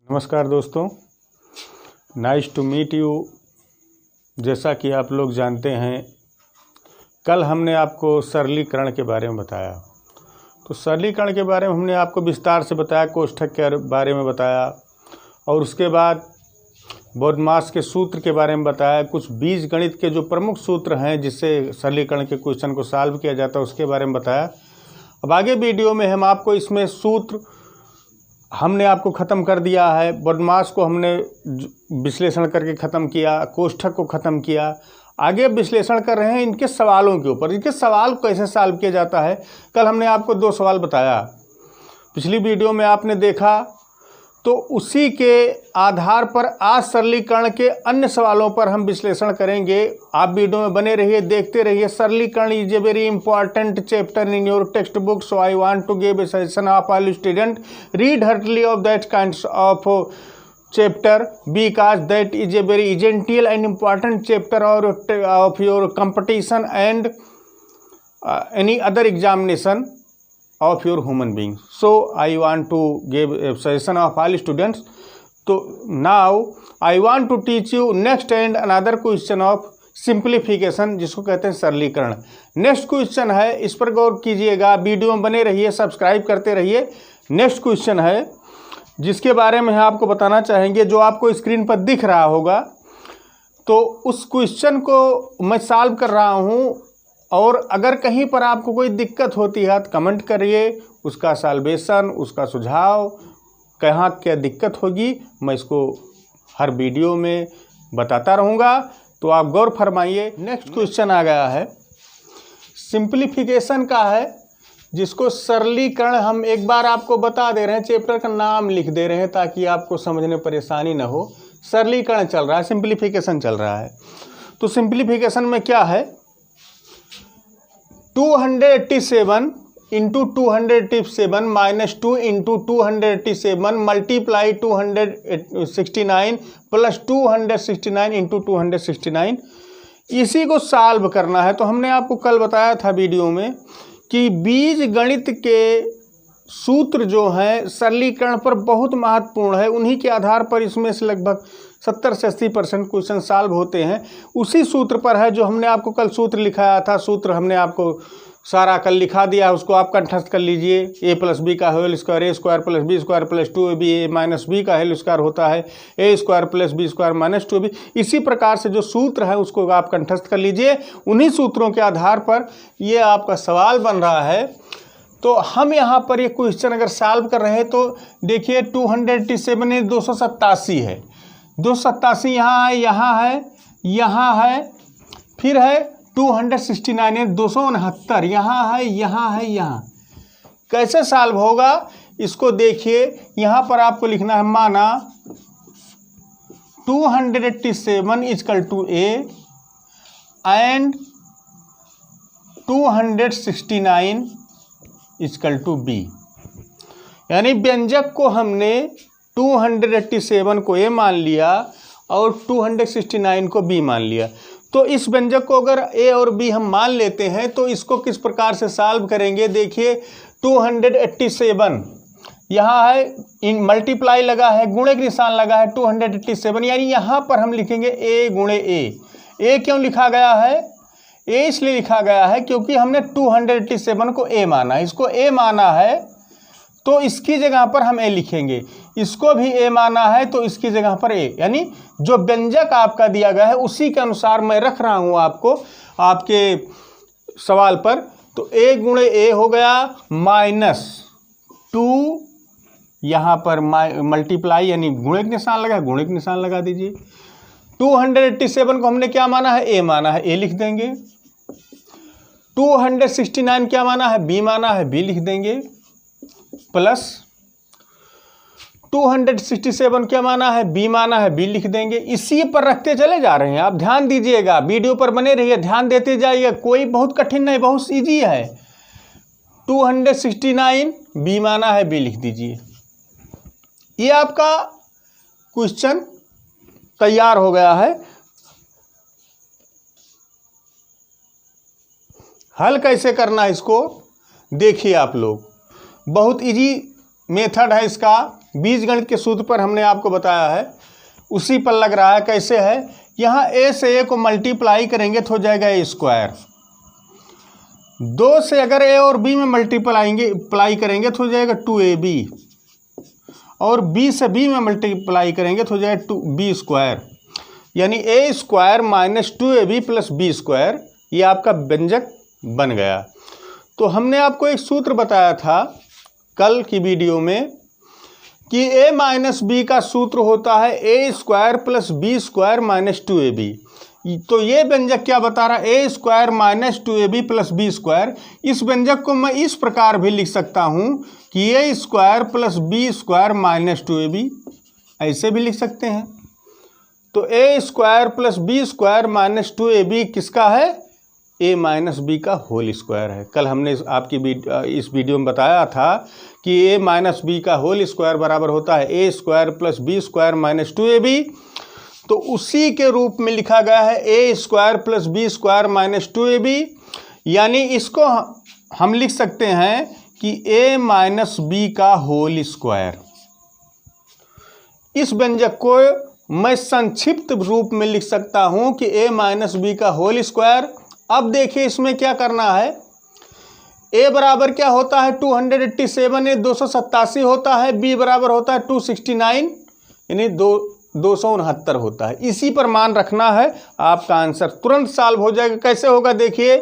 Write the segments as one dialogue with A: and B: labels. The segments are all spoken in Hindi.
A: नमस्कार दोस्तों, नाइस टू मीट यू। जैसा कि आप लोग जानते हैं, कल हमने आपको सरलीकरण के बारे में बताया। तो सरलीकरण के बारे में हमने आपको विस्तार से बताया, कोष्ठक के बारे में बताया और उसके बाद बोधमास के सूत्र के बारे में बताया। कुछ बीज गणित के जो प्रमुख सूत्र हैं जिससे सरलीकरण के क्वेश्चन को सॉल्व किया जाता है उसके बारे में बताया। अब आगे वीडियो में हम आपको इसमें सूत्र हमने आपको ख़त्म कर दिया है। बोधमास को हमने विश्लेषण करके ख़त्म किया, कोष्ठक को ख़त्म किया। आगे विश्लेषण कर रहे हैं इनके सवालों के ऊपर, इनके सवाल कैसे सॉल्व किया जाता है। कल हमने आपको 2 सवाल बताया, पिछली वीडियो में आपने देखा। तो उसी के आधार पर आज सरलीकरण के अन्य सवालों पर हम विश्लेषण करेंगे। आप वीडियो में बने रहिए, देखते रहिए। सरलीकरण is a very important chapter in your text book, so I want to give a suggestion of all student read heartily of that kinds of chapter because that is a very essential and important chapter of your competition and any other examination of your human being. So I want to give a suggestion of all students. So now I want to teach you next and another question of simplification, जिसको कहते हैं सरलीकरण। नेक्स्ट क्वेश्चन है, इस पर गौर कीजिएगा, वीडियो में बने रहिए, सब्सक्राइब करते रहिए। नेक्स्ट क्वेश्चन है जिसके बारे में आपको बताना चाहेंगे, जो आपको स्क्रीन पर दिख रहा होगा। तो उस क्वेश्चन को मैं सॉल्व कर रहा हूं, और अगर कहीं पर आपको कोई दिक्कत होती है तो कमेंट करिए, उसका सॉल्वेशन, उसका सुझाव, कहाँ क्या दिक्कत होगी, मैं इसको हर वीडियो में बताता रहूँगा। तो आप गौर फरमाइए। नेक्स्ट क्वेश्चन आ गया है, सिंप्लीफिकेशन का है, जिसको सरलीकरण हम एक बार आपको बता दे रहे हैं, चैप्टर का नाम लिख दे रहे हैं ताकि आपको समझने में परेशानी ना हो। सरलीकरण चल रहा है, सिंप्लीफिकेशन चल रहा है। तो सिंप्लीफिकेशन में क्या है, 287 into 287 minus 2 into 287 multiply 269 plus 269 into 269, इसी को सॉल्व करना है। तो हमने आपको कल बताया था वीडियो में कि बीज गणित के सूत्र जो हैं सरलीकरण पर बहुत महत्वपूर्ण है। उन्हीं के आधार पर इसमें से लगभग 70 से 80% क्वेश्चन सॉल्व होते हैं। उसी सूत्र पर है जो हमने आपको कल सूत्र लिखाया था। सूत्र हमने आपको सारा कल लिखा दिया है, उसको आप कंठस्थ कर लीजिए। a प्लस बी का whole square, A square plus B square plus 2ab, A minus B का होल स्क्वायर होता है A square plus B square minus 2ab। इसी प्रकार से जो सूत्र है उसको आप कंठस्थ कर लीजिए। उन्हीं सूत्रों के आधार पर ये आपका सवाल बन रहा है। तो हम यहाँ पर ये क्वेश्चन अगर सॉल्व कर रहे हैं तो देखिए 287 287 है, 287 यहाँ है, यहाँ है, यहाँ है, फिर है 269 है, 269 यहाँ है, यहाँ है, यहाँ। कैसे सॉल्व होगा इसको देखिए। यहाँ पर आपको लिखना है, माना 287 equal to a and 269 equal to b. यानी व्यंजक को हमने 287 को ए मान लिया और 269 को बी मान लिया। तो इस व्यंजक को अगर ए और बी हम मान लेते हैं तो इसको किस प्रकार से सॉल्व करेंगे, देखिए 287 यहाँ है, इन मल्टीप्लाई लगा है, गुणे का निशान लगा है 287, यानी यहाँ पर हम लिखेंगे ए गुणे ए। ए क्यों लिखा गया है, ए इसलिए लिखा गया है क्योंकि हमने 287 को ए माना है। इसको ए माना है तो इसकी जगह पर हम ए लिखेंगे, इसको भी ए माना है तो इसकी जगह पर ए। यानी जो व्यंजक आपका दिया गया है उसी के अनुसार मैं रख रहा हूं आपको आपके सवाल पर। तो ए गुणे ए हो गया, माइनस 2 यहाँ पर मल्टीप्लाई यानी गुणे का निशान लगा है, गुणे का निशान लगा दीजिए। 287 को हमने क्या माना है, ए माना है, ए लिख देंगे। 269 क्या माना है, बी माना है, बी लिख देंगे। प्लस 267 क्या माना है, बी माना है, बी लिख देंगे। इसी पर रखते चले जा रहे हैं। आप ध्यान दीजिएगा, वीडियो पर बने रहिए, ध्यान देते जाइए। कोई बहुत कठिन नहीं, बहुत इजी है। 269 बी माना है, बी लिख दीजिए। ये आपका क्वेश्चन तैयार हो गया है। हल कैसे करना है इसको देखिए आप लोग, बहुत इजी मेथड है इसका। बीजगणित के सूत्र पर हमने आपको बताया है, उसी पर लग रहा है। कैसे है, यहाँ a से a को मल्टीप्लाई करेंगे तो हो जाएगा a स्क्वायर। 2 से अगर a और b में मल्टीप्लाई करेंगे तो हो जाएगा 2ab, और b से b में मल्टीप्लाई करेंगे तो हो जाएगा 2b स्क्वायर, यानी a square minus 2ab plus b square, ये आपका व्यंजक बन गया। तो हमने आपको एक सूत्र बताया था कल की वीडियो में कि a माइनस बी का सूत्र होता है a square plus b square minus 2ab। तो ये व्यंजक क्या बता रहा है, a square minus 2ab plus b square. इस व्यंजक को मैं इस प्रकार भी लिख सकता हूँ कि a square plus b square minus 2ab, ऐसे भी लिख सकते हैं। तो a square plus b square minus 2ab किसका है, a माइनस बी का होल स्क्वायर है। कल हमने आपकी इस वीडियो में बताया था कि a माइनस बी का होल स्क्वायर बराबर होता है a square plus b square minus 2ab। तो उसी के रूप में लिखा गया है a square plus b square minus 2ab, यानी इसको हम लिख सकते हैं कि a माइनस बी का होल स्क्वायर। इस व्यंजक को मैं संक्षिप्त रूप में लिख सकता हूं कि a माइनस बी का होल स्क्वायर। अब देखिए इसमें क्या करना है, a बराबर क्या होता है 287, a 287 होता है, b बराबर होता है 269 यानी 269 होता है। इसी पर मान रखना है, आपका आंसर तुरंत सॉल्व हो जाएगा। कैसे होगा देखिए,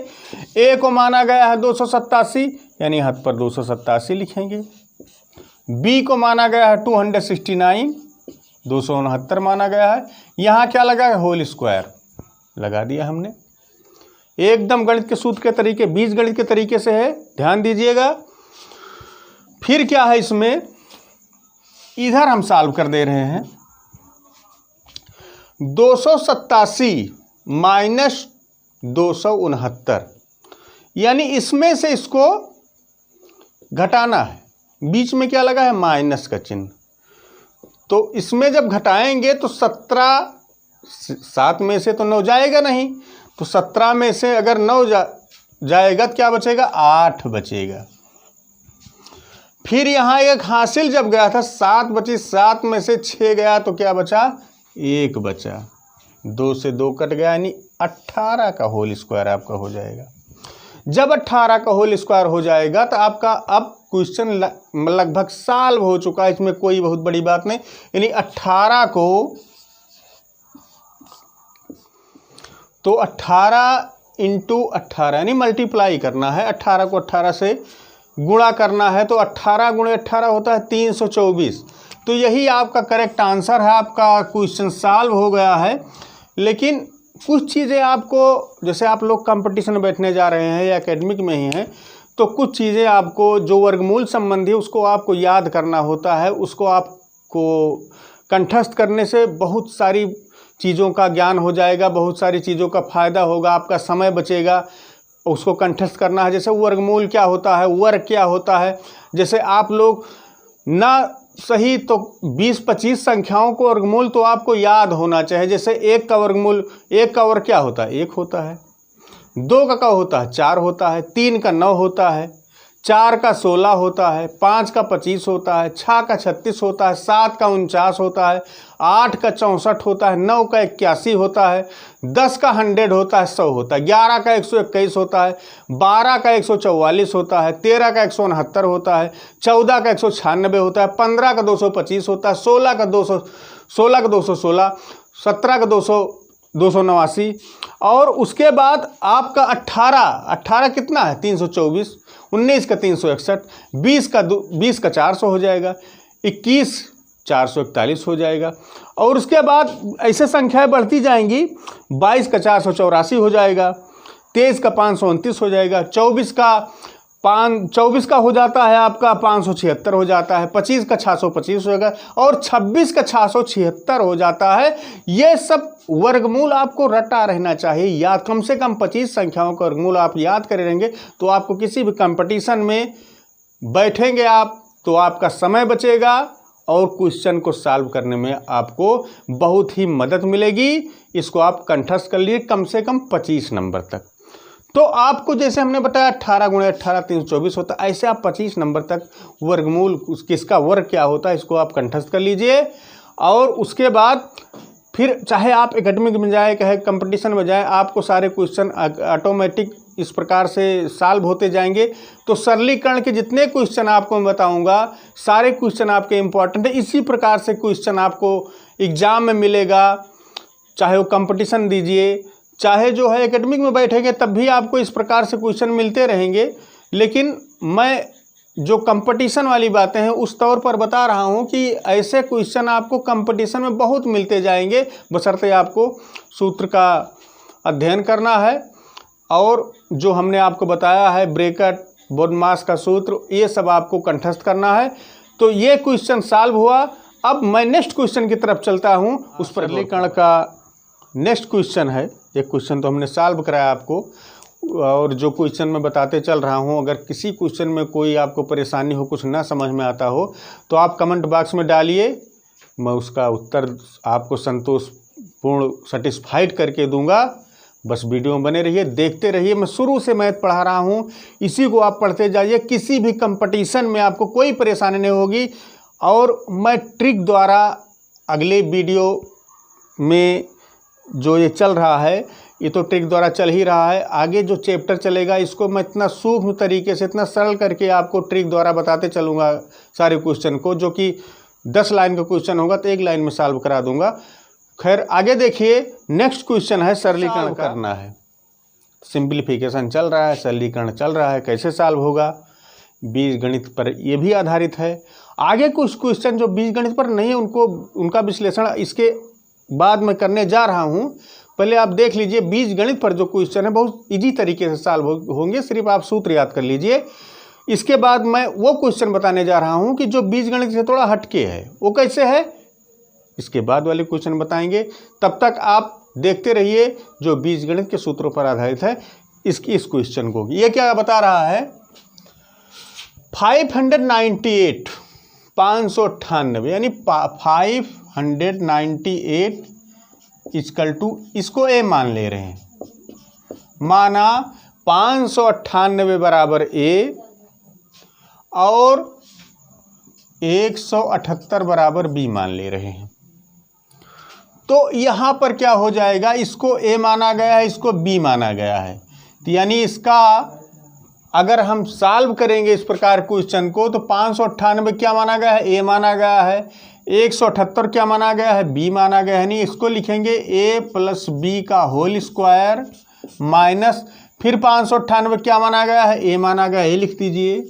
A: a को माना गया है 287 यानी हाथ पर 287 लिखेंगे, b को माना गया है 269 269 माना गया है, यहाँ क्या लगा है होल स्क्वायर लगा दिया हमने। एकदम गणित के सूत्र के तरीके, बीज गणित के तरीके से है, ध्यान दीजिएगा। फिर क्या है इसमें, इधर हम सॉल्व कर दे रहे हैं 287 माइनस 269, यानी इसमें से इसको घटाना है। बीच में क्या लगा है माइनस का चिन्ह, तो इसमें जब घटाएंगे तो 17, 7 में से तो 9 जाएगा नहीं, तो 17 में से अगर 9 जाएगा तो क्या बचेगा 8 बचेगा। फिर यहाँ एक हासिल जब गया था 7 बची, 7 में से 6 गया तो क्या बचा 1 बचा, 2 से 2 कट गया, यानी 18 का होल स्क्वायर आपका हो जाएगा। जब 18 का होल स्क्वायर हो जाएगा तो आपका अब क्वेश्चन लगभग सॉल्व हो चुका है, इसमें कोई बहुत बड़ी बात नहीं। यानी 18 को तो 18 इंटू 18 यानी मल्टीप्लाई करना है, 18 को 18 से गुणा करना है, तो 18 गुणे 18 होता है 324। तो यही आपका करेक्ट आंसर है, आपका क्वेश्चन सॉल्व हो गया है। लेकिन कुछ चीज़ें आपको, जैसे आप लोग कंपटीशन में बैठने जा रहे हैं या एकेडमिक में ही हैं, तो कुछ चीज़ें आपको जो वर्गमूल संबंधी उसको आपको याद करना होता है। उसको आपको कंठस्थ करने से बहुत सारी चीज़ों का ज्ञान हो जाएगा, बहुत सारी चीज़ों का फ़ायदा होगा, आपका समय बचेगा। उसको कंठस्थ करना है, जैसे वर्गमूल क्या होता है, वर्ग क्या होता है। जैसे आप लोग ना सही तो 20-25 संख्याओं को वर्गमूल तो आपको याद होना चाहिए। जैसे 1 का वर्गमूल, 1 का वर्ग क्या होता है 1 होता है, 2 का क्या होता है 4 होता है, 3 का 9 होता है, 4 का 16 होता है, 5 का 25 होता है, 6 का 36 होता है, 7 का 49 होता है, 8 का 64 होता है, 9 का 81 होता है, 10 का 100 होता है, 100 होता है, 11 का 121 होता है, 12 का 144 होता है, 13 का 169 होता है, 14 का 196 होता है, 15 का 225 होता है, 16 का 216, 17 का 289, और उसके बाद आपका 18 कितना है 324, 19 का 361, 20 का 400 हो जाएगा, 21 441 हो जाएगा, और उसके बाद ऐसे संख्याएं बढ़ती जाएंगी। 22 का 484 हो जाएगा, 23 का 529 हो जाएगा, 24 का हो जाता है आपका 576 हो जाता है, 25 का 625 हो जाएगा, और 26 का 676 हो जाता है। ये सब वर्गमूल आपको रटा रहना चाहिए, याद कम से कम 25 संख्याओं का वर्गमूल आप याद करे रहेंगे तो आपको किसी भी कंपटीशन में बैठेंगे आप तो आपका समय बचेगा और क्वेश्चन को सॉल्व करने में आपको बहुत ही मदद मिलेगी। इसको आप कंठस्थ कर लिए कम से कम 25 नंबर तक। तो आपको जैसे हमने बताया 18 × 18 324 होता है, ऐसे आप 25 नंबर तक वर्गमूल किसका वर्ग क्या होता है इसको आप कंठस्थ कर लीजिए। और उसके बाद फिर चाहे आप एकेडमिक में जाए चाहे कंपटीशन में जाए, आपको सारे क्वेश्चन ऑटोमेटिक इस प्रकार से सॉल्व होते जाएंगे। तो सरलीकरण के जितने क्वेश्चन आपको मैं बताऊंगा सारे क्वेश्चन आपके इम्पॉर्टेंट है। इसी प्रकार से क्वेश्चन आपको एग्जाम में मिलेगा, चाहे वो कंपटीशन दीजिए चाहे जो है एकेडमिक में बैठेंगे तब भी आपको इस प्रकार से क्वेश्चन मिलते रहेंगे। लेकिन मैं जो कंपटीशन वाली बातें हैं उस तौर पर बता रहा हूं कि ऐसे क्वेश्चन आपको कंपटीशन में बहुत मिलते जाएंगे, बशर्ते आपको सूत्र का अध्ययन करना है। और जो हमने आपको बताया है ब्रैकेट, बोडमास का सूत्र, ये सब आपको कंठस्थ करना है। तो ये क्वेश्चन सॉल्व हुआ। अब मैं नेक्स्ट क्वेश्चन की तरफ चलता हूँ। उस पर सरलीकरण का नेक्स्ट क्वेश्चन है, एक क्वेश्चन तो हमने सॉल्व कराया आपको, और जो क्वेश्चन मैं बताते चल रहा हूँ, अगर किसी क्वेश्चन में कोई आपको परेशानी हो, कुछ ना समझ में आता हो तो आप कमेंट बॉक्स में डालिए, मैं उसका उत्तर आपको संतोषपूर्ण सेटिस्फाइड करके दूंगा। बस वीडियो में बने रहिए, देखते रहिए। मैं शुरू से मैथ पढ़ा रहा हूँ, इसी को आप पढ़ते जाइए। किसी भी कंपटीशन में आपको कोई परेशानी नहीं होगी। और मैं ट्रिक द्वारा अगले वीडियो में जो ये चल रहा है, ये तो ट्रिक द्वारा चल ही रहा है, आगे जो चैप्टर चलेगा इसको मैं इतना सूक्ष्म तरीके से, इतना सरल करके आपको ट्रिक द्वारा बताते चलूँगा सारे क्वेश्चन को। जो कि 10 लाइन का क्वेश्चन होगा तो 1 लाइन में सॉल्व करा दूंगा। खैर आगे देखिए, नेक्स्ट क्वेश्चन है सरलीकरण करना है। सिंप्लीफिकेशन चल रहा है, सरलीकरण चल रहा है, कैसे सॉल्व होगा, बीजगणित पर ये भी आधारित है। आगे कुछ क्वेश्चन जो बीजगणित पर नहीं है उनका विश्लेषण इसके बाद मैं करने जा रहा हूं। पहले आप देख लीजिए बीजगणित पर जो क्वेश्चन है बहुत इजी तरीके से सॉल्व होंगे, सिर्फ आप सूत्र याद कर लीजिए। इसके बाद मैं वो क्वेश्चन बताने जा रहा हूं कि जो बीजगणित से थोड़ा हटके है, वो कैसे है इसके बाद वाले क्वेश्चन बताएंगे। तब तक आप देखते रहिए जो बीजगणित के सूत्रों पर आधारित है इस क्वेश्चन को। ये क्या बता रहा है, 598 598 यानी 598 इक्वल टू, इसको ए मान ले रहे हैं, माना 598 बराबर ए और 178 बराबर बी मान ले रहे हैं। तो यहाँ पर क्या हो जाएगा, इसको ए माना गया है, इसको बी माना गया है। तो यानी इसका अगर हम सॉल्व करेंगे इस प्रकार क्वेश्चन को, तो 598 क्या माना गया है, ए माना गया है, 178 क्या माना गया है, बी माना गया है। नहीं, इसको लिखेंगे a + b का होल स्क्वायर माइनस, फिर 598 क्या माना गया है, ए माना गया, ए लिख दीजिए।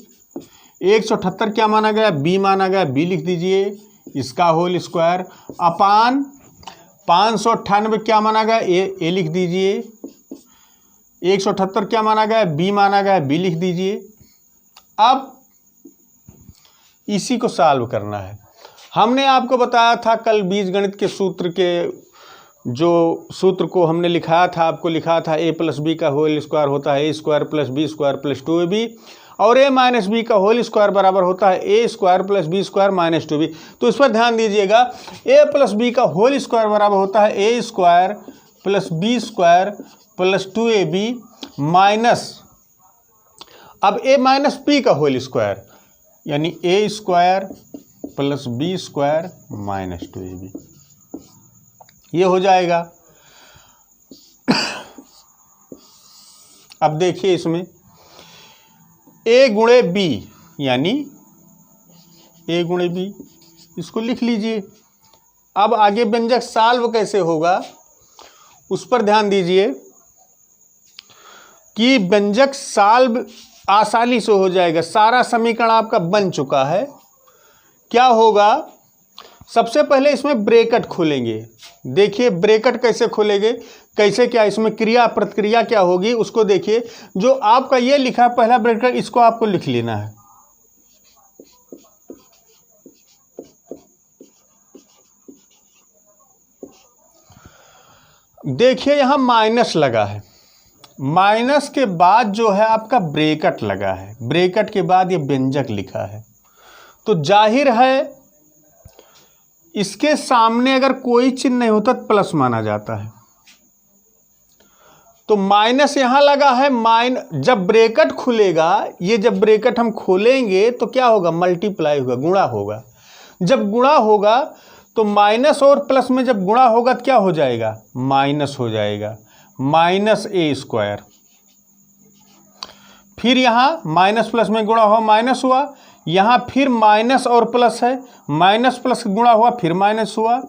A: 178 क्या माना गया, बी माना गया, बी लिख दीजिए, इसका होल स्क्वायर अपान 598 क्या माना गया, ए लिख दीजिए। 178 क्या माना गया, बी माना गया, बी लिख दीजिए। अब इसी को सॉल्व करना है। हमने आपको बताया था कल बीजगणित के सूत्र के जो सूत्र को हमने लिखाया था, आपको लिखा था a + b का होल स्क्वायर होता है a² + b² + 2ab, और a - b का होल स्क्वायर बराबर होता है a² + b² - 2b। तो इस पर ध्यान दीजिएगा, a + b का होल स्क्वायर बराबर होता है a² + b² + 2ab माइनस, अब a - b का होल स्क्वायर यानी a² + b² - 2ab, ये हो जाएगा। अब देखिए इसमें a × b यानी a × b, इसको लिख लीजिए। अब आगे व्यंजक सॉल्व कैसे होगा उस पर ध्यान दीजिए कि व्यंजक सॉल्व आसानी से हो जाएगा। सारा समीकरण आपका बन चुका है। क्या होगा, सबसे पहले इसमें ब्रैकेट खोलेंगे। देखिए ब्रैकेट कैसे खोलेंगे, कैसे क्या इसमें क्रिया प्रतिक्रिया क्या होगी उसको देखिए। जो आपका ये लिखा है पहला ब्रैकेट, इसको आपको लिख लेना है। देखिए यहां माइनस लगा है, माइनस के बाद जो है आपका ब्रैकेट लगा है, ब्रैकेट के बाद ये व्यंजक लिखा है। तो जाहिर है इसके सामने अगर कोई चिन्ह नहीं होता तो प्लस माना जाता है। तो माइनस यहाँ लगा है, जब ब्रैकेट खुलेगा, ये जब ब्रैकेट हम खोलेंगे तो क्या होगा, मल्टीप्लाई होगा, गुणा होगा। जब गुणा होगा तो माइनस और प्लस में जब गुणा होगा तो क्या हो जाएगा, माइनस हो जाएगा, माइनस ए स्क्वायर। फिर यहाँ माइनस प्लस में गुणा हुआ, माइनस हुआ, यहाँ फिर माइनस और प्लस है, माइनस प्लस गुणा हुआ, फिर माइनस हुआ,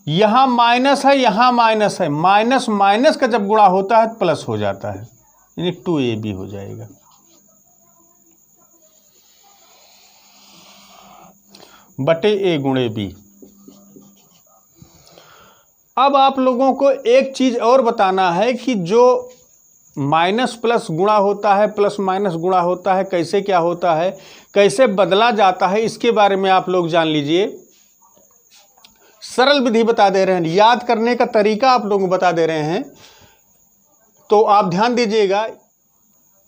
A: यहाँ माइनस है, यहाँ माइनस है, माइनस माइनस का जब गुणा होता है तो प्लस हो जाता है, यानी 2ab हो जाएगा। बटे a गुणे b। अब आप लोगों को एक चीज और बताना है कि जो माइनस प्लस गुणा होता है, प्लस माइनस गुणा होता है, कैसे क्या होता है, कैसे बदला जाता है, इसके बारे में आप लोग जान लीजिए। सरल विधि बता दे रहे हैं, याद करने का तरीका आप लोगों को बता दे रहे हैं, तो आप ध्यान दीजिएगा।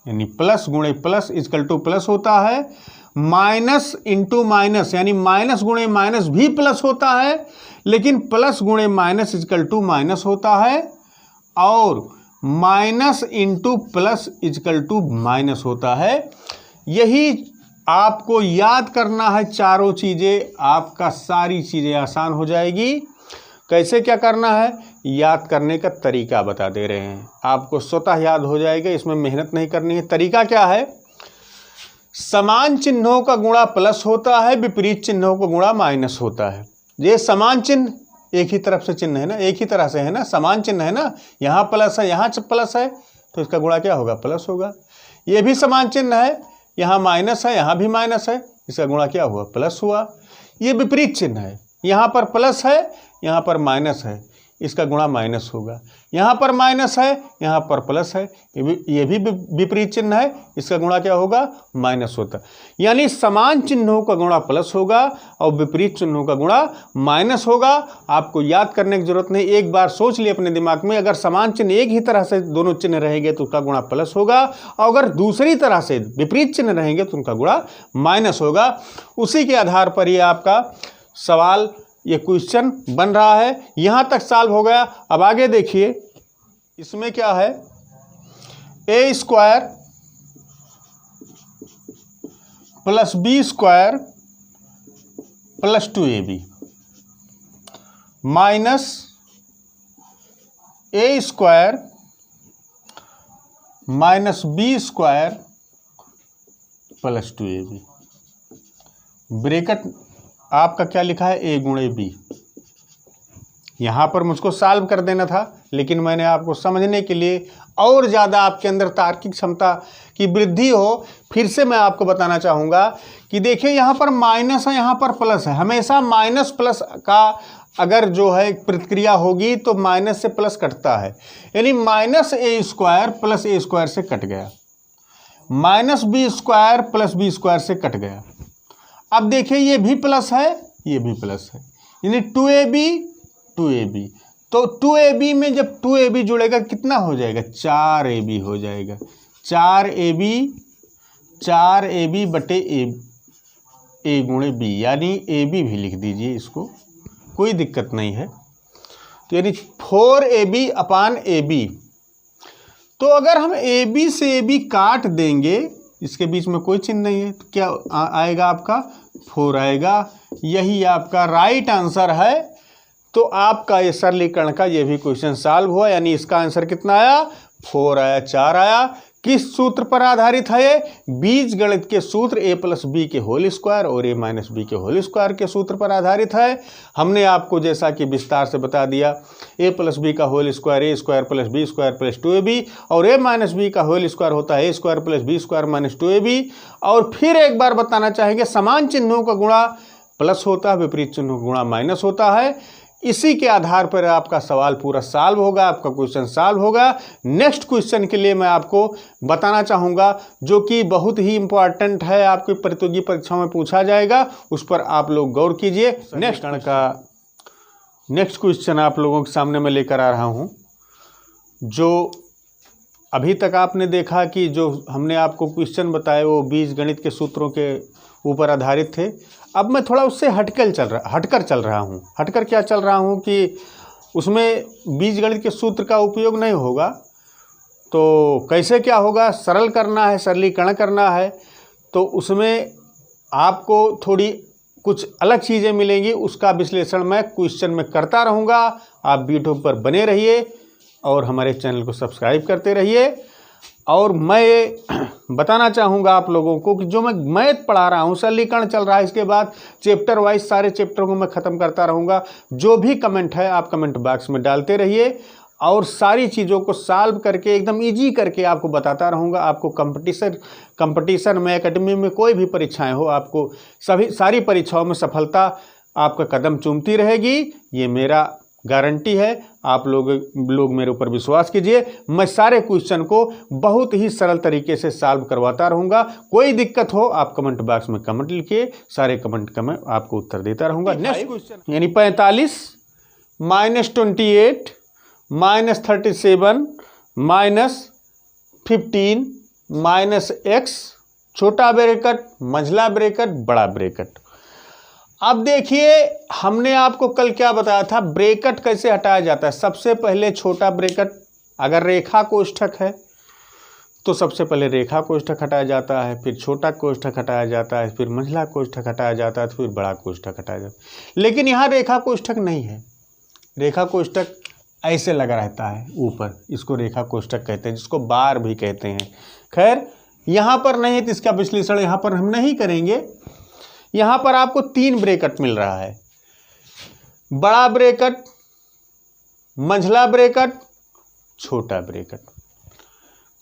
A: यानी प्लस गुणे प्लस इक्वल टू प्लस होता है, माइनस इंटू माइनस यानी माइनस गुणे माइनस भी प्लस होता है, लेकिन प्लस गुणे माइनस इक्वल टू माइनस होता है, और minus into plus equal to minus होता है। यही आपको याद करना है, चारों चीज़ें, आपका सारी चीज़ें आसान हो जाएगी। कैसे क्या करना है, याद करने का तरीका बता दे रहे हैं, आपको स्वतः याद हो जाएगा, इसमें मेहनत नहीं करनी है। तरीका क्या है, समान चिन्हों का गुणा प्लस होता है, विपरीत चिन्हों का गुणा माइनस होता है। ये समान चिन्ह एक ही तरफ से चिन्ह है ना, एक ही तरह से है ना, समान चिन्ह है ना, यहाँ प्लस है, यहाँ प्लस है, तो इसका गुणा क्या होगा, प्लस होगा। ये भी समान चिन्ह है, यहाँ माइनस है, यहाँ भी माइनस है, इसका गुणा क्या हुआ, प्लस हुआ। ये विपरीत चिन्ह है, यहाँ पर प्लस है, यहाँ पर माइनस है, इसका गुणा माइनस होगा। यहाँ पर माइनस है, यहाँ पर प्लस है, ये भी विपरीत चिन्ह है, इसका गुणा क्या होगा, माइनस होता। यानी समान चिन्हों का गुणा प्लस होगा और विपरीत चिन्हों का गुणा माइनस होगा। आपको याद करने की जरूरत नहीं, एक बार सोच लिए अपने दिमाग में, अगर समान चिन्ह एक ही तरह से दोनों चिन्ह रहेंगे तो उसका गुणा प्लस होगा, और अगर दूसरी तरह से विपरीत चिन्ह रहेंगे तो उनका गुणा माइनस होगा। उसी के आधार पर ये आपका सवाल, ये क्वेश्चन बन रहा है। यहाँ तक सॉल्व हो गया। अब आगे देखिए, इसमें क्या है, A square plus B square plus 2ab minus A square minus B square plus 2ab। Bracket आपका क्या लिखा है, ए गुणे बी। यहाँ पर मुझको सॉल्व कर देना था, लेकिन मैंने आपको समझने के लिए और ज़्यादा आपके अंदर तार्किक क्षमता की वृद्धि हो, फिर से मैं आपको बताना चाहूँगा कि देखिए यहाँ पर माइनस है, यहाँ पर प्लस है। हमेशा माइनस प्लस का अगर जो है प्रतिक्रिया होगी तो माइनस से प्लस कटता है, यानी minus A square plus a square से कट गया, minus B square plus B square से कट गया। अब देखिए ये भी प्लस है, ये भी प्लस है, यानी 2ab। तो 2ab में जब 2ab जुड़ेगा कितना हो जाएगा, 4ab हो जाएगा। 4ab बटे ए गुणे बी, यानी ab भी लिख दीजिए इसको, कोई दिक्कत नहीं है। तो यानी 4ab अपान ab। तो अगर हम ab से ab काट देंगे, इसके बीच में कोई चिन्ह नहीं है, तो क्या आएगा आपका, 4 आएगा। यही आपका राइट आंसर है। तो आपका ये सरलीकरण का ये भी क्वेश्चन सॉल्व हुआ, यानी इसका आंसर कितना आया, 4 आया, 4 आया। किस सूत्र पर आधारित है ये, बीजगणित के सूत्र a प्लस बी के होल स्क्वायर और a माइनस बी के होल स्क्वायर के सूत्र पर आधारित है। हमने आपको जैसा कि विस्तार से बता दिया, a प्लस बी का whole square a square plus B square plus 2ab, और a माइनस बी का होल स्क्वायर होता है a square plus B square minus 2ab। और फिर एक बार बताना चाहेंगे, समान चिन्हों का गुणा प्लस होता है, विपरीत चिन्हों का गुणा माइनस होता है। इसी के आधार पर आपका सवाल पूरा सॉल्व होगा, आपका क्वेश्चन सॉल्व होगा। नेक्स्ट क्वेश्चन के लिए मैं आपको बताना चाहूँगा, जो कि बहुत ही इम्पोर्टेंट है, आपकी प्रतियोगी परीक्षाओं में पूछा जाएगा, उस पर आप लोग गौर कीजिए। नेक्स्ट क्वेश्चन आप लोगों के सामने मैं लेकर आ रहा हूँ। जो अभी तक आपने देखा कि जो हमने आपको क्वेश्चन बताए वो बीजगणित के सूत्रों के ऊपर आधारित थे। अब मैं थोड़ा उससे हटकर चल रहा हूँ। हटकर क्या चल रहा हूँ कि उसमें बीजगणित के सूत्र का उपयोग नहीं होगा। तो कैसे क्या होगा, सरल करना है, सरलीकरण करना है, तो उसमें आपको थोड़ी कुछ अलग चीज़ें मिलेंगी। उसका विश्लेषण मैं क्वेश्चन में करता रहूँगा। आप वीडियो पर बने रहिए और हमारे चैनल को सब्सक्राइब करते रहिए। और मैं बताना चाहूँगा आप लोगों को कि जो मैं मैथ पढ़ा रहा हूँ, सरलीकरण चल रहा है, इसके बाद चैप्टर वाइज सारे चैप्टर को मैं ख़त्म करता रहूँगा। जो भी कमेंट है आप कमेंट बॉक्स में डालते रहिए और सारी चीज़ों को सॉल्व करके एकदम इजी करके आपको बताता रहूँगा। आपको कंपटीशन में, एकेडमी में कोई भी परीक्षाएं हो, आपको सारी परीक्षाओं में सफलता आपका कदम चूमती रहेगी, ये मेरा गारंटी है। आप लोग मेरे ऊपर विश्वास कीजिए। मैं सारे क्वेश्चन को बहुत ही सरल तरीके से सॉल्व करवाता रहूँगा। कोई दिक्कत हो आप कमेंट बॉक्स में कमेंट लिखिए, सारे कमेंट का मैं आपको उत्तर देता रहूँगा। नेक्स्ट क्वेश्चन यानी 45 -28 -37 -15 -x, छोटा ब्रैकेट, मंझला ब्रैकेट, बड़ा ब्रैकेट। अब देखिए हमने आपको कल क्या बताया था, ब्रैकेट कैसे हटाया जाता है। सबसे पहले छोटा ब्रैकेट, अगर रेखा कोष्ठक है तो सबसे पहले रेखा कोष्ठक हटाया जाता है, फिर छोटा कोष्ठक हटाया जाता है, फिर मंझला कोष्ठक हटाया जाता है, फिर बड़ा कोष्ठक हटाया जाता है। लेकिन यहाँ रेखा कोष्ठक नहीं है। रेखा कोष्ठक ऐसे लगा रहता है ऊपर, इसको रेखा कोष्ठक कहते हैं, जिसको बार भी कहते हैं। खैर यहाँ पर नहीं, तो इसका विश्लेषण यहाँ पर हम नहीं करेंगे। यहाँ पर आपको 3 ब्रैकेट मिल रहा है, बड़ा ब्रैकेट, मंझला ब्रैकेट, छोटा ब्रैकेट।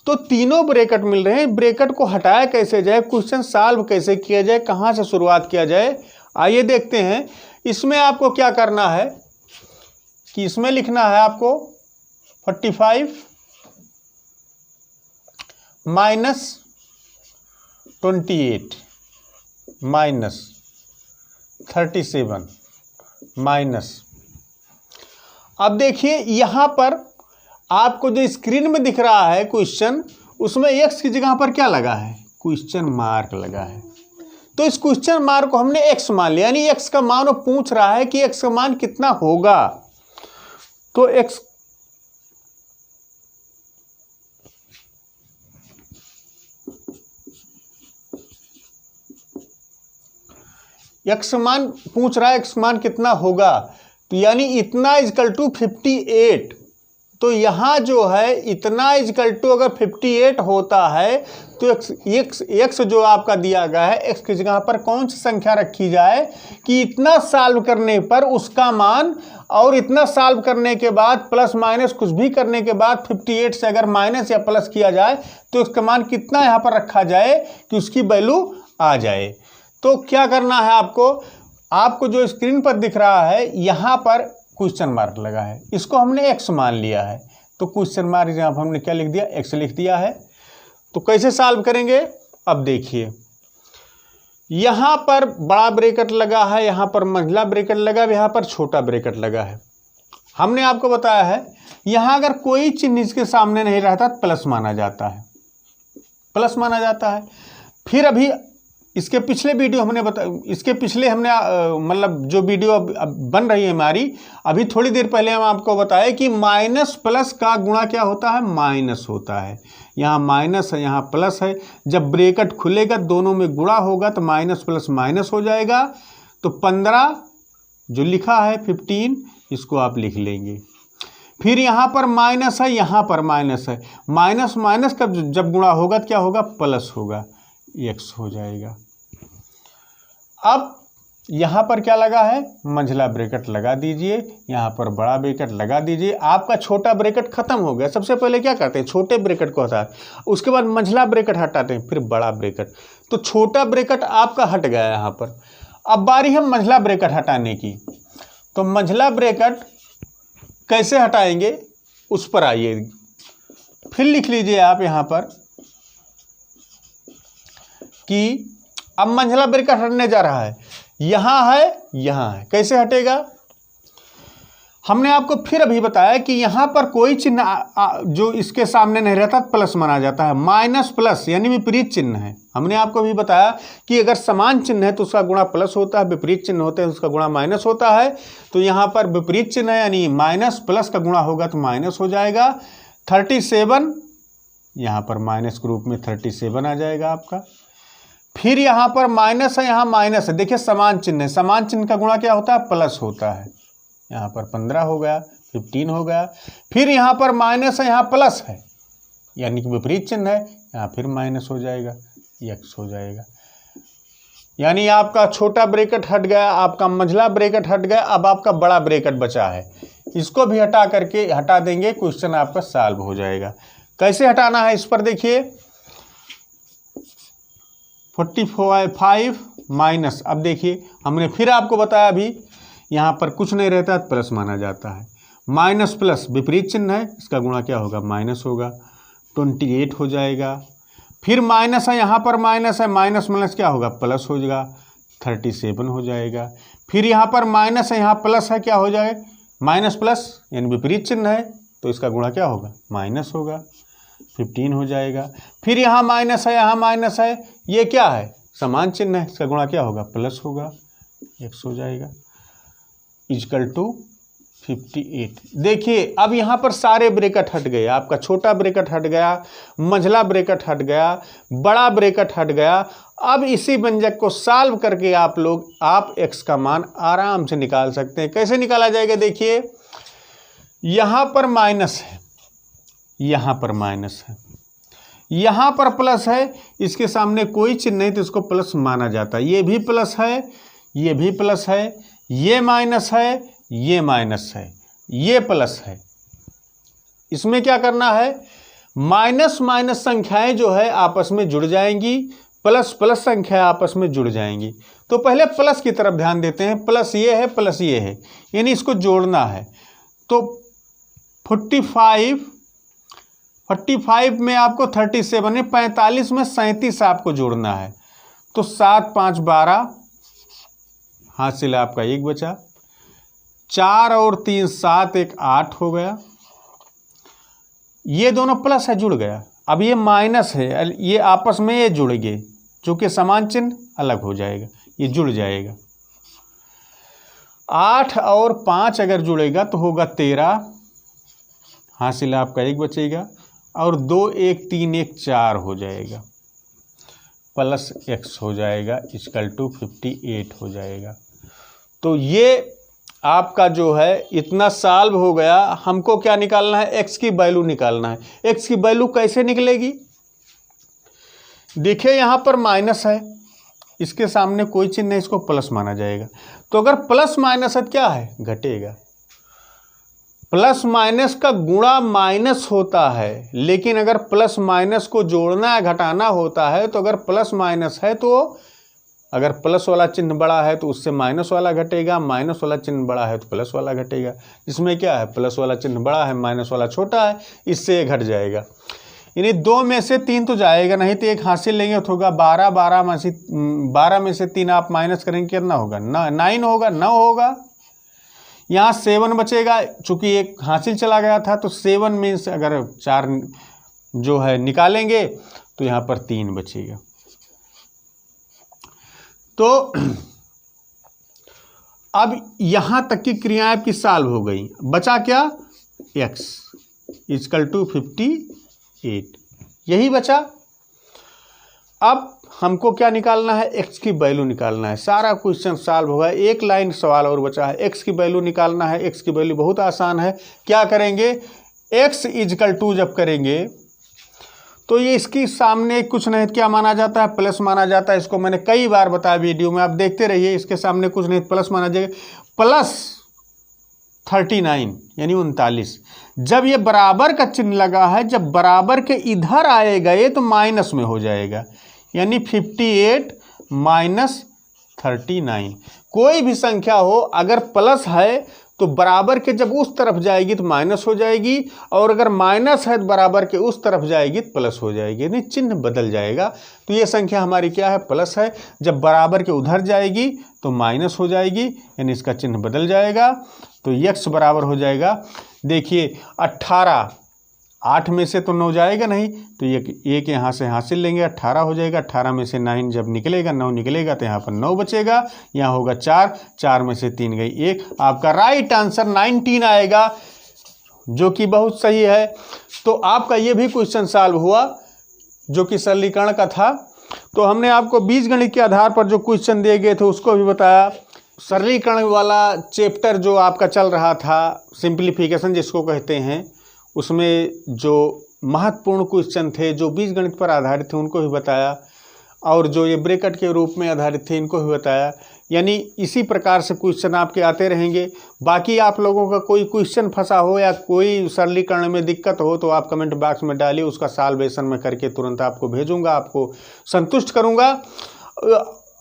A: तो तीनों ब्रैकेट मिल रहे हैं। ब्रैकेट को हटाया कैसे जाए, क्वेश्चन सॉल्व कैसे किया जाए, कहाँ से शुरुआत किया जाए, आइए देखते हैं। इसमें आपको क्या करना है कि इसमें लिखना है आपको 45 -28 -37 माइनस। अब देखिए यहाँ पर आपको जो स्क्रीन में दिख रहा है क्वेश्चन, उसमें x की जगह पर क्या लगा है, क्वेश्चन मार्क लगा है। तो इस क्वेश्चन मार्क को हमने x मान लिया, यानी x का मान वो पूछ रहा है कि x का मान कितना होगा। तो x मान पूछ रहा है, x मान कितना होगा, तो यानी इतना इजकल टू 58। तो यहाँ जो है इतना इजकल टू अगर 58 होता है तो x जो आपका दिया गया है, x की जगह पर कौन सी संख्या रखी जाए कि इतना सॉल्व करने पर उसका मान, और इतना सॉल्व करने के बाद प्लस माइनस कुछ भी करने के बाद 58 से अगर माइनस या प्लस किया जाए तो उसका मान कितना यहाँ पर रखा जाए कि उसकी वैल्यू आ जाए। तो क्या करना है आपको जो स्क्रीन पर दिख रहा है यहाँ पर क्वेश्चन मार्क लगा है, इसको हमने x मान लिया है। तो क्वेश्चन मार्क यहाँ पर हमने क्या लिख दिया, x लिख दिया है। तो कैसे सॉल्व करेंगे, अब देखिए यहाँ पर बड़ा ब्रैकेट लगा है, यहाँ पर मंझला ब्रैकेट लगा है, यहाँ पर छोटा ब्रैकेट लगा है। हमने आपको बताया है यहाँ अगर कोई चिन्ह इसके सामने नहीं रहता तो प्लस माना जाता है, प्लस माना जाता है। फिर अभी इसके पिछले वीडियो हमने इसके पिछले हमने मतलब जो वीडियो अब बन रही है हमारी, अभी थोड़ी देर पहले हम आपको बताए कि माइनस प्लस का गुणा क्या होता है, माइनस होता है। यहाँ माइनस है, यहाँ प्लस है। जब ब्रैकेट खुलेगा दोनों में गुणा होगा तो माइनस प्लस माइनस हो जाएगा। तो 15 जो लिखा है 15, इसको आप लिख लेंगे। फिर यहाँ पर माइनस है, यहाँ पर माइनस है। माइनस माइनस का जब गुणा होगा तो क्या होगा, प्लस होगा, x हो जाएगा। अब यहाँ पर क्या लगा है, मंझला ब्रैकेट लगा दीजिए, यहाँ पर बड़ा ब्रैकेट लगा दीजिए। आपका छोटा ब्रैकेट खत्म हो गया। सबसे पहले क्या करते हैं, छोटे ब्रैकेट को हटाते, उसके बाद मंझला ब्रैकेट हटाते हैं, फिर बड़ा ब्रैकेट। तो छोटा ब्रैकेट आपका हट गया यहाँ पर। अब बारी है मंझला ब्रैकेट हटाने की। तो मंझला ब्रैकेट कैसे हटाएंगे उस पर आइए। फिर लिख लीजिए आप यहाँ पर कि अब मंझला ब्रैकेट हटने जा रहा है, यहाँ है, यहाँ है। कैसे हटेगा, हमने आपको फिर अभी बताया कि यहाँ पर कोई चिन्ह जो इसके सामने नहीं रहता प्लस माना जाता है। माइनस प्लस यानी विपरीत चिन्ह है। हमने आपको भी बताया कि अगर समान चिन्ह है तो उसका गुणा प्लस होता है, विपरीत चिन्ह होते हैं उसका गुणा माइनस होता है। तो यहाँ पर विपरीत चिन्ह है यानी माइनस प्लस का गुणा होगा तो माइनस हो जाएगा। 37 यहाँ पर माइनस के रूप में 37 आ जाएगा आपका। फिर यहाँ पर माइनस है, यहाँ माइनस है, देखिए समान चिन्ह है, समान चिन्ह का गुणा क्या होता है? प्लस होता है। यहाँ पर 15 हो गया, 15 हो गया। फिर यहाँ पर माइनस है, यहाँ प्लस है यानी कि विपरीत चिन्ह है, यहाँ फिर माइनस हो जाएगा, x हो जाएगा। यानी आपका छोटा ब्रैकेट हट गया, आपका मंझला ब्रैकेट हट गया, अब आपका बड़ा ब्रैकेट बचा है। इसको भी हटा देंगे, क्वेश्चन आपका सॉल्व हो जाएगा। कैसे हटाना है इस पर देखिए, 45 माइनस, अब देखिए हमने फिर आपको बताया अभी यहाँ पर कुछ नहीं रहता प्लस माना जाता है। माइनस प्लस विपरीत चिन्ह है, इसका गुणा क्या होगा? माइनस होगा। 28 हो जाएगा। फिर माइनस है, यहाँ पर माइनस है, माइनस माइनस क्या होगा? प्लस हो जाएगा, 37 हो जाएगा। फिर यहाँ पर माइनस है, यहाँ प्लस है, क्या हो जाएगा? माइनस प्लस यानी विपरीत चिन्ह है तो इसका गुणा क्या होगा? माइनस होगा, 15 हो जाएगा। फिर यहाँ माइनस है, यहाँ माइनस है, ये क्या है? समान चिन्ह है, इसका गुणा क्या होगा? प्लस होगा, x हो जाएगा, इक्वल टू 58। देखिए अब यहाँ पर सारे ब्रैकेट हट गए, आपका छोटा ब्रैकेट हट गया, मंझला ब्रैकेट हट गया, बड़ा ब्रैकेट हट गया। अब इसी व्यंजक को सॉल्व करके आप x का मान आराम से निकाल सकते हैं। कैसे निकाला जाएगा? देखिए यहाँ पर माइनस है, यहाँ पर माइनस है, यहाँ पर प्लस है, इसके सामने कोई चिन्ह नहीं तो इसको प्लस माना जाता है। ये भी प्लस है, ये भी प्लस है, ये माइनस है, ये माइनस है, ये प्लस है। इसमें क्या करना है? माइनस माइनस संख्याएं जो है आपस में जुड़ जाएंगी, प्लस प्लस संख्याएं आपस में जुड़ जाएंगी। तो पहले प्लस की तरफ ध्यान देते हैं। प्लस ये है, प्लस ये है, यानी इसको जोड़ना है। तो 45 में आपको 37 है, 45 में 37 आपको जोड़ना है। तो 7 5 12, हासिल आपका 1 बचा। 4 और 3 7, 1 8 हो गया। ये दोनों प्लस है, जुड़ गया। अब ये माइनस है, ये आपस में ये जुड़ गए, चूंकि समान चिन्ह अलग हो जाएगा, ये जुड़ जाएगा। 8 और 5 अगर जुड़ेगा तो होगा 13, हासिल आपका 1 बचेगा। और 2 1 3 1 4 हो जाएगा, प्लस x हो जाएगा, इक्वल टू 58 हो जाएगा। तो ये आपका जो है इतना सॉल्व हो गया। हमको क्या निकालना है? x की वैल्यू निकालना है। x की वैल्यू कैसे निकलेगी? देखिए यहाँ पर माइनस है, इसके सामने कोई चिन्ह नहीं, इसको प्लस माना जाएगा। तो अगर प्लस माइनस है तो क्या है? घटेगा। प्लस माइनस का गुणा माइनस होता है, लेकिन अगर प्लस माइनस को जोड़ना है, घटाना होता है, तो अगर प्लस माइनस है तो अगर प्लस वाला चिन्ह बड़ा है तो उससे माइनस वाला घटेगा, माइनस वाला चिन्ह बड़ा है तो प्लस वाला घटेगा। इसमें क्या है? प्लस वाला चिन्ह बड़ा है, माइनस वाला छोटा है, इससे ये घट जाएगा। यानी 2 में से 3 तो जाएगा नहीं, तो 1 हासिल लेंगे तो होगा 12। 12 में से 3 आप माइनस करेंगे, कितना होगा? 9 होगा, 9 होगा। यहाँ 7 बचेगा, चूंकि 1 हासिल चला गया था, तो 7 में से अगर 4 जो है निकालेंगे तो यहाँ पर 3 बचेगा। तो अब यहाँ तक की क्रियाएं आपकी सॉल्व हो गई। बचा क्या? x इक्वल टू 58, यही बचा। अब हमको क्या निकालना है? x की वैल्यू निकालना है। सारा क्वेश्चन सॉल्व होगा। एक लाइन सवाल और बचा है, x की वैल्यू निकालना है। x की वैल्यू बहुत आसान है। क्या करेंगे? x इक्वल टू जब करेंगे तो ये इसकी सामने कुछ नहीं क्या माना जाता है? प्लस माना जाता है। इसको मैंने कई बार बताया वीडियो में, आप देखते रहिए। इसके सामने कुछ नहीं प्लस माना जाएगा, प्लस 39 यानी 39। जब ये बराबर का चिन्ह लगा है, जब बराबर के इधर आएगा ये तो माइनस में हो जाएगा, यानी 58 माइनस 39। कोई भी संख्या हो अगर प्लस है तो बराबर के जब उस तरफ जाएगी तो माइनस हो जाएगी, और अगर माइनस है तो बराबर के उस तरफ जाएगी तो प्लस हो जाएगी, यानी चिन्ह बदल जाएगा। तो ये संख्या हमारी क्या है? प्लस है। जब बराबर के उधर जाएगी तो माइनस हो जाएगी, यानी इसका चिन्ह बदल जाएगा। तो x बराबर हो जाएगा, देखिए 18, 8 में से तो 9 जाएगा नहीं, तो एक यहाँ से हासिल लेंगे, 18 हो जाएगा। 18 में से 9 जब निकलेगा, 9 निकलेगा तो यहाँ पर 9 बचेगा, यहाँ होगा 4, 4 में से 3 गई 1। आपका राइट आंसर 19 आएगा, जो कि बहुत सही है। तो आपका ये भी क्वेश्चन सॉल्व हुआ, जो कि सरलीकरण का था। तो हमने आपको बीजगणित के आधार पर जो क्वेश्चन दिए गए थे उसको भी बताया। सरलीकरण वाला चैप्टर जो आपका चल रहा था, सिंप्लीफिकेशन जिसको कहते हैं, उसमें जो महत्वपूर्ण क्वेश्चन थे जो बीजगणित पर आधारित थे उनको भी बताया, और जो ये ब्रैकेट के रूप में आधारित थे इनको भी बताया। यानी इसी प्रकार से क्वेश्चन आपके आते रहेंगे। बाकी आप लोगों का कोई क्वेश्चन फंसा हो या कोई सरलीकरण में दिक्कत हो तो आप कमेंट बॉक्स में डालिए, उसका सॉल्वेशन मैं करके तुरंत आपको भेजूंगा, आपको संतुष्ट करूंगा।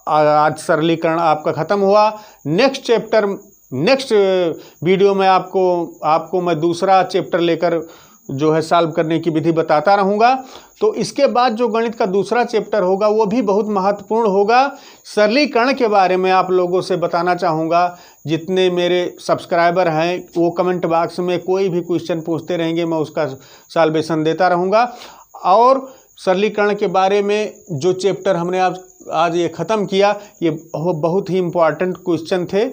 A: आज सरलीकरण आपका ख़त्म हुआ। नेक्स्ट वीडियो में आपको मैं दूसरा चैप्टर लेकर जो है सॉल्व करने की विधि बताता रहूँगा। तो इसके बाद जो गणित का दूसरा चैप्टर होगा वो भी बहुत महत्वपूर्ण होगा। सरलीकरण के बारे में आप लोगों से बताना चाहूँगा। जितने मेरे सब्सक्राइबर हैं वो कमेंट बॉक्स में कोई भी क्वेश्चन पूछते रहेंगे, मैं उसका सॉल्वेशन देता रहूँगा। और सरलीकरण के बारे में जो चैप्टर हमने आज ये ख़त्म किया, ये बहुत ही इम्पोर्टेंट क्वेश्चन थे,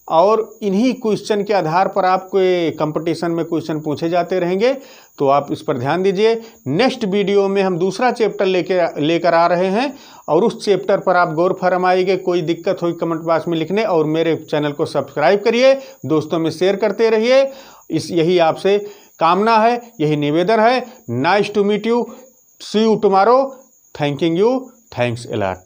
A: और इन्हीं क्वेश्चन के आधार पर आपको कंपटीशन में क्वेश्चन पूछे जाते रहेंगे। तो आप इस पर ध्यान दीजिए। नेक्स्ट वीडियो में हम दूसरा चैप्टर लेकर आ रहे हैं, और उस चैप्टर पर आप गौर फरमाइए। कोई दिक्कत हो कमेंट बॉक्स में लिखने, और मेरे चैनल को सब्सक्राइब करिए, दोस्तों में शेयर करते रहिए। यही आपसे कामना है, यही निवेदन है। Nice to meet you, see you tomorrow. Thanking you, thanks a lot.